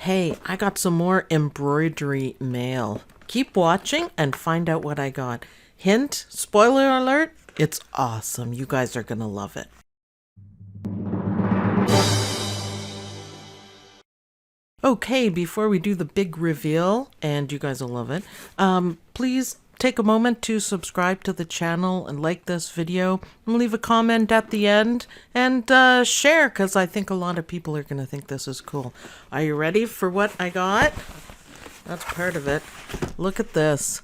Hey, I got some more embroidery mail. Keep watching and find out what I got. Hint, spoiler alert, it's awesome. You guys are gonna love it. Okay, before we do the big reveal, and you guys will love it, please take a moment to subscribe to the channel and like this video and leave a comment at the end and share, because I think a lot of people are going to think this is cool. Are you ready for what I got? That's part of it. Look at this.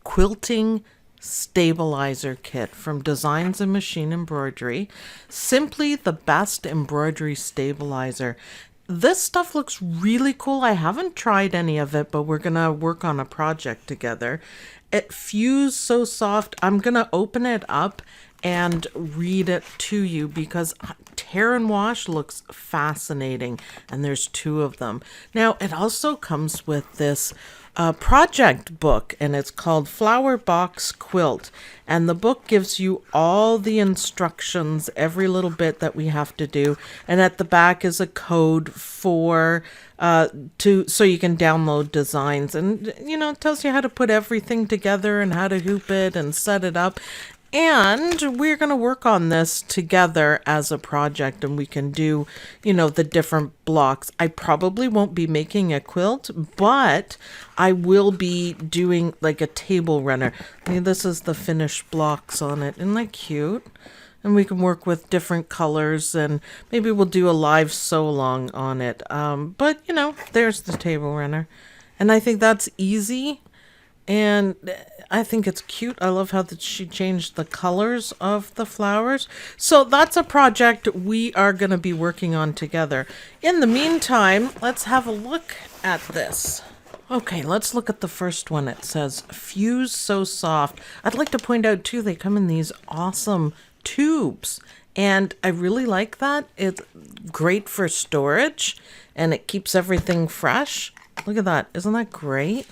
Quilting Stabilizer Kit from Designs and Machine Embroidery. Simply the best embroidery stabilizer. This stuff looks really cool. I haven't tried any of it, but we're gonna work on a project together. It fused so soft. I'm gonna open it up and read it to you because tear and wash looks fascinating, and there's two of them. Now, it also comes with this project book, and it's called Flower Box Quilt, and the book gives you all the instructions, every little bit that we have to do, and at the back is a code for so you can download designs, and it tells you how to put everything together and how to hoop it and set it up. And we're going to work on this together as a project, and we can do, the different blocks. I probably won't be making a quilt, but I will be doing like a table runner. I mean, this is the finished blocks on it. Isn't that cute? And we can work with different colors, and maybe we'll do a live sew along on it. But, there's the table runner. And I think that's easy. And I think it's cute. I love how she changed the colors of the flowers. So that's a project we are going to be working on together. In the meantime, let's have a look at this. Okay, let's look at the first one. It says, Fuse So Soft. I'd like to point out, too, they come in these awesome tubes. And I really like that. It's great for storage, and it keeps everything fresh. Look at that. Isn't that great?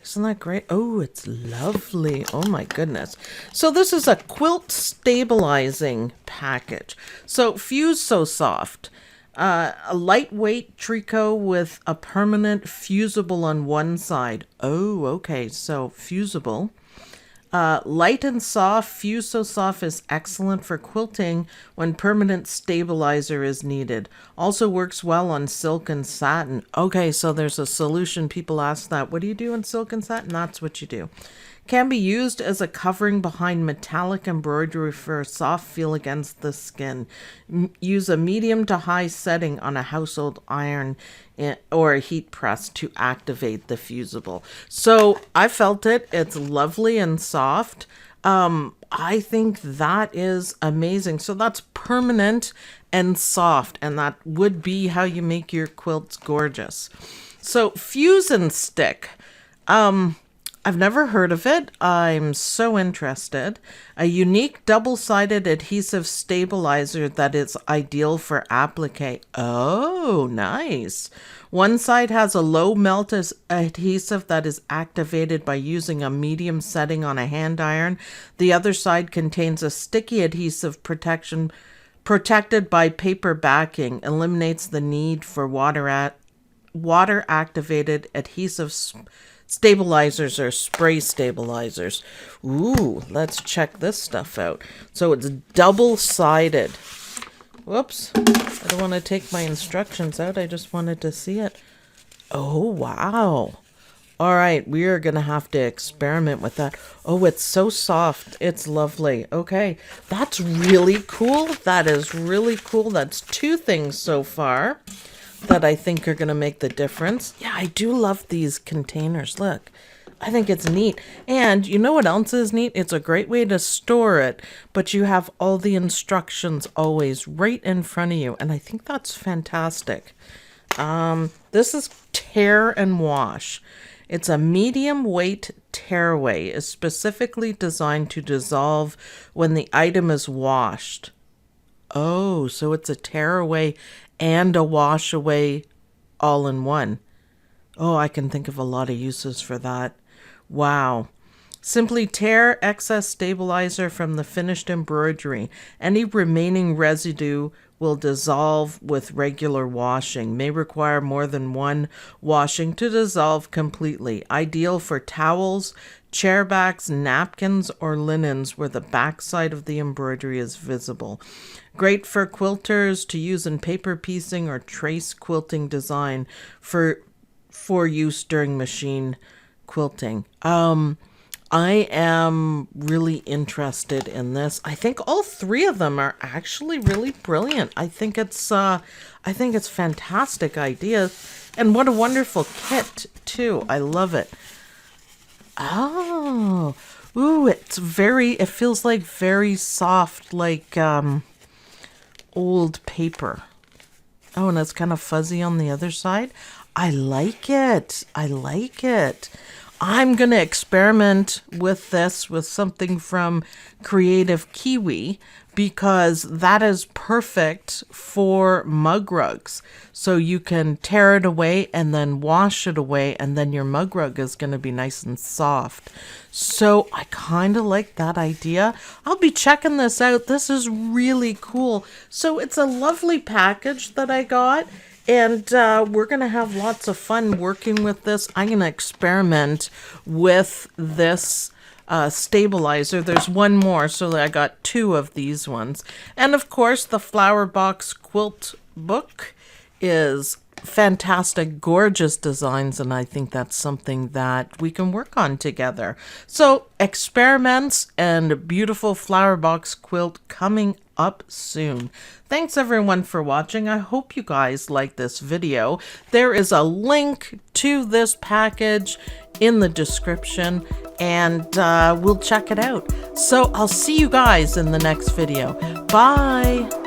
Isn't that great? Oh, it's lovely. Oh my goodness. So this is a quilt stabilizing package. So Fuse So Soft. A lightweight tricot with a permanent fusible on one side. Oh, okay. So fusible. Light and soft. Fuse So Soft is excellent for quilting when permanent stabilizer is needed. Also works well on silk and satin. Okay, so there's a solution. People ask that. What do you do in silk and satin? That's what you do. Can be used as a covering behind metallic embroidery for a soft feel against the skin. Use a medium to high setting on a household iron or a heat press to activate the fusible. So I felt it. It's lovely and soft. I think that is amazing. So that's permanent and soft, and that would be how you make your quilts gorgeous. So Fuse and Stick. I've never heard of it. I'm so interested. A unique double-sided adhesive stabilizer that is ideal for applique. Oh, nice. One side has a low melt adhesive that is activated by using a medium setting on a hand iron. The other side contains a sticky adhesive protected by paper backing. Eliminates the need for water-activated adhesive stabilizers or spray stabilizers. Ooh, let's check this stuff out. So it's double-sided. Whoops. I don't want to take my instructions out. I just wanted to see it. Oh, wow. All right, we are going to have to experiment with that. Oh, it's so soft. It's lovely. Okay, that's really cool. That is really cool. That's two things so far that I think are going to make the difference. Yeah, I do love these containers. Look, I think it's neat. And you know what else is neat? It's a great way to store it, but you have all the instructions always right in front of you. And I think that's fantastic. This is Tear and Wash. It's a medium weight tearaway. It's specifically designed to dissolve when the item is washed. Oh, so it's a tearaway and a wash away all in one. Oh, I can think of a lot of uses for that. Wow. Simply tear excess stabilizer from the finished embroidery. Any remaining residue will dissolve with regular washing. May require more than one washing to dissolve completely. Ideal for towels, chair backs, napkins, or linens where the backside of the embroidery is visible. Great for quilters to use in paper piecing or trace quilting design for use during machine quilting. I am really interested in this. I think all three of them are actually really brilliant. I think it's fantastic idea, and what a wonderful kit too. I love it. Oh, ooh, it feels like very soft, like old paper. Oh, and it's kind of fuzzy on the other side. I like it. I like it. I'm going to experiment with this with something from Creative Kiwi because that is perfect for mug rugs. So you can tear it away and then wash it away, and then your mug rug is going to be nice and soft. So I kind of like that idea. I'll be checking this out. This is really cool. So it's a lovely package that I got. And we're going to have lots of fun working with this. I'm going to experiment with this stabilizer. There's one more, so I got two of these ones. And of course, the Flower Box Quilt book is fantastic, gorgeous designs, and I think that's something that we can work on together. So experiments and beautiful Flower Box Quilt coming up soon. Thanks everyone for watching. I hope you guys like this video. There is a link to this package in the description, and we'll check it out. So I'll see you guys in the next video. Bye.